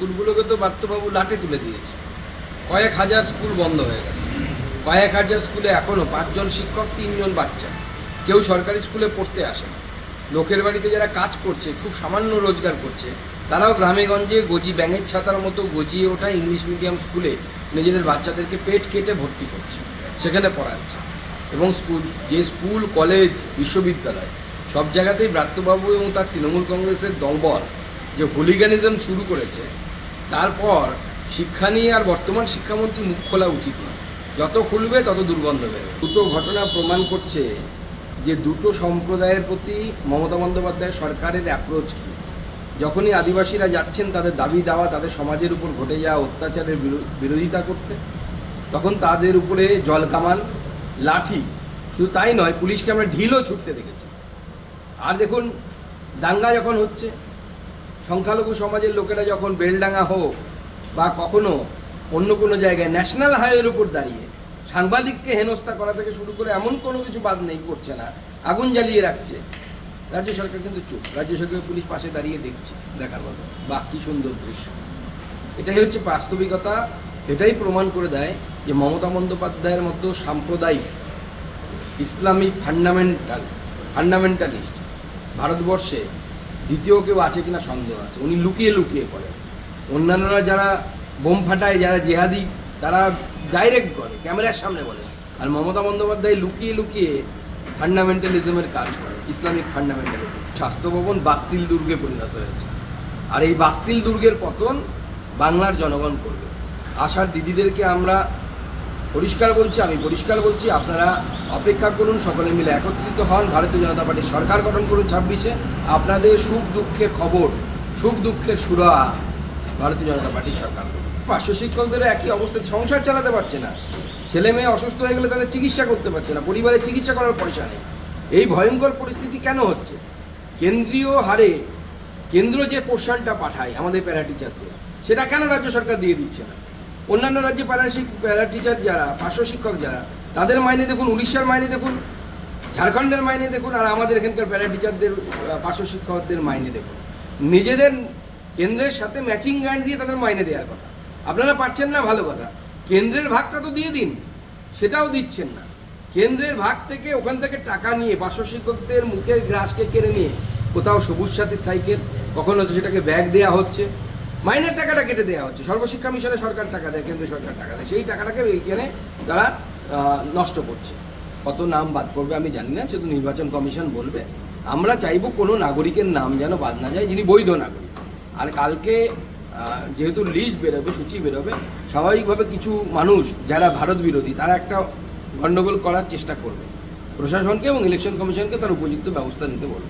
স্কুলগুলোকে তো বার্তবাবু লাটে তুলে দিয়েছে। কয়েক হাজার স্কুল বন্ধ হয়ে গেছে। কয়েক হাজার স্কুলে এখনও 5 জন শিক্ষক 3 জন বাচ্চা। কেউ সরকারি স্কুলে পড়তে আসে না। লোকের বাড়িতে যারা কাজ করছে, খুব সামান্য রোজগার করছে, তারাও গ্রামে গঞ্জে গজি ব্যাঙের ছাতার মতো গজিয়ে ওঠা ইংলিশ মিডিয়াম স্কুলে নিজেদের বাচ্চাদেরকে পেট কেটে ভর্তি করছে, সেখানে পড়াচ্ছে। এবং স্কুল কলেজ বিশ্ববিদ্যালয় সব জায়গাতেই ব্রাত্যবাবু এবং তার তৃণমূল কংগ্রেসের দলবল যে হুলিগানিজম শুরু করেছে, তারপর শিক্ষা নিয়ে আর বর্তমান শিক্ষামন্ত্রী মুখ খোলা উচিত নয়। যত খুলবে তত দুর্গন্ধ বেরোবে। দুটো ঘটনা প্রমাণ করছে যে দুটো সম্প্রদায়ের প্রতি মমতা বন্দ্যোপাধ্যায় সরকারের অ্যাপ্রোচ কী। যখনই আদিবাসীরা যাচ্ছেন তাদের দাবি দাওয়া, তাদের সমাজের উপর ঘটে যাওয়া অত্যাচারের বিরোধিতা করতে, তখন তাদের উপরে জল কামান, লাঠি, শুধু তাই নয়, পুলিশকে আমরা ঢিলও ছুটতে দেখেছি। আর দেখুন, দাঙ্গা যখন হচ্ছে, সংখ্যালঘু সমাজের লোকেরা যখন বেলডাঙ্গা হোক বা কখনো অন্য কোনো জায়গায় ন্যাশনাল হাইওয়ের উপর দাঁড়িয়ে সাংবাদিককে হেনস্থা করা থেকে শুরু করে এমন কোনো কিছু বাদ নেই, করছে না, আগুন জ্বালিয়ে রাখছে, রাজ্য সরকার কিন্তু চুপ। রাজ্য সরকারের পুলিশ পাশে দাঁড়িয়ে দেখছে, দেখার মতো। বাহ, কি সুন্দর দৃশ্য! এটাই হচ্ছে বাস্তবিকতা। এটাই প্রমাণ করে দেয় যে মমতা বন্দ্যোপাধ্যায়ের মতো সাম্প্রদায়িক ইসলামিক ফান্ডামেন্টালিস্ট ভারতবর্ষে দ্বিতীয় কেউ আছে কিনা সন্দেহ আছে। উনি লুকিয়ে লুকিয়ে করেন। অন্যান্যরা যারা বোম ফাটায়, যারা জেহাদি, তারা ডাইরেক্ট করে, ক্যামেরার সামনে বলে। আর মমতা বন্দ্যোপাধ্যায় লুকিয়ে লুকিয়ে ফান্ডামেন্টালিজমের কাজ করে, ইসলামিক ফান্ডামেন্টালিজম। স্বাস্থ্য ভবন বাস্তিল দুর্গে পরিণত হয়েছে। আর এই বাস্তিল দুর্গের পতন বাংলার জনগণ করবে। আশার দিদিদেরকে আমরা পরিষ্কার বলছি, আমি পরিষ্কার বলছি, আপনারা অপেক্ষা করুন, সকলে মিলে একত্রিত হন, ভারতীয় জনতা পার্টির সরকার গঠন করুন 26-এ। আপনাদের সুখ দুঃখের খবর, সুখ দুঃখের সুরাহা ভারতীয় জনতা পার্টির সরকার। পার্শ্ব শিক্ষকদেরও একই অবস্থায় সংসার চালাতে পারছে না। ছেলে মেয়ে অসুস্থ হয়ে গেলে তাদের চিকিৎসা করতে পারছে না, পরিবারের চিকিৎসা করার পয়সা নেই। এই ভয়ঙ্কর পরিস্থিতি কেন হচ্ছে? কেন্দ্রীয় হারে কেন্দ্র যে পোর্শনটা পাঠায় আমাদের প্যারা টিচারদের, সেটা কেন রাজ্য সরকার দিয়ে দিচ্ছে না? অন্যান্য রাজ্যে প্যারা টিচার যারা, পার্শ্ব শিক্ষক যারা, তাদের মাইনে দেখুন, উড়িষ্যার মাইনে দেখুন, ঝাড়খণ্ডের মাইনে দেখুন, আর আমাদের এখানকার প্যারা টিচারদের, পার্শ্ব শিক্ষকদের মাইনে দেখুন। নিজেদের কেন্দ্রের সাথে ম্যাচিং গ্রান্ট দিয়ে তাদের মাইনে দেওয়ার কথা। আপনারা পারছেন না, ভালো কথা, কেন্দ্রের ভাগটা তো দিয়ে দিন, সেটাও দিচ্ছেন না। কেন্দ্রের ভাগ থেকে, ওখান থেকে টাকা নিয়ে পার্শ্ব শিক্ষকদের মুখের গ্রাসকে কেড়ে নিয়ে কোথাও সবুজ সাথী সাইকেল, কখনো সেটাকে ব্যাগ দেওয়া হচ্ছে, মাইনের টাকাটা কেটে দেওয়া হচ্ছে। সর্বশিক্ষা মিশনে সরকার টাকা দেয়, কেন্দ্র সরকার টাকা দেয়, সেই টাকাটাকে এইখানে তারা নষ্ট করছে। কত নাম বাদ করবে আমি জানি না, সেটা নির্বাচন কমিশন বলবে। আমরা চাইব কোনো নাগরিকের নাম যেন বাদ না যায় যিনি বৈধ নাগরিক। আর কালকে যেহেতু লিস্ট বেরোবে, সূচি বেরোবে, স্বাভাবিকভাবে কিছু মানুষ যারা ভারত বিরোধী, তারা একটা গণ্ডগোল করার চেষ্টা করবে। প্রশাসনকে এবং ইলেকশন কমিশনকে তার উপযুক্ত ব্যবস্থা নিতে বলবে।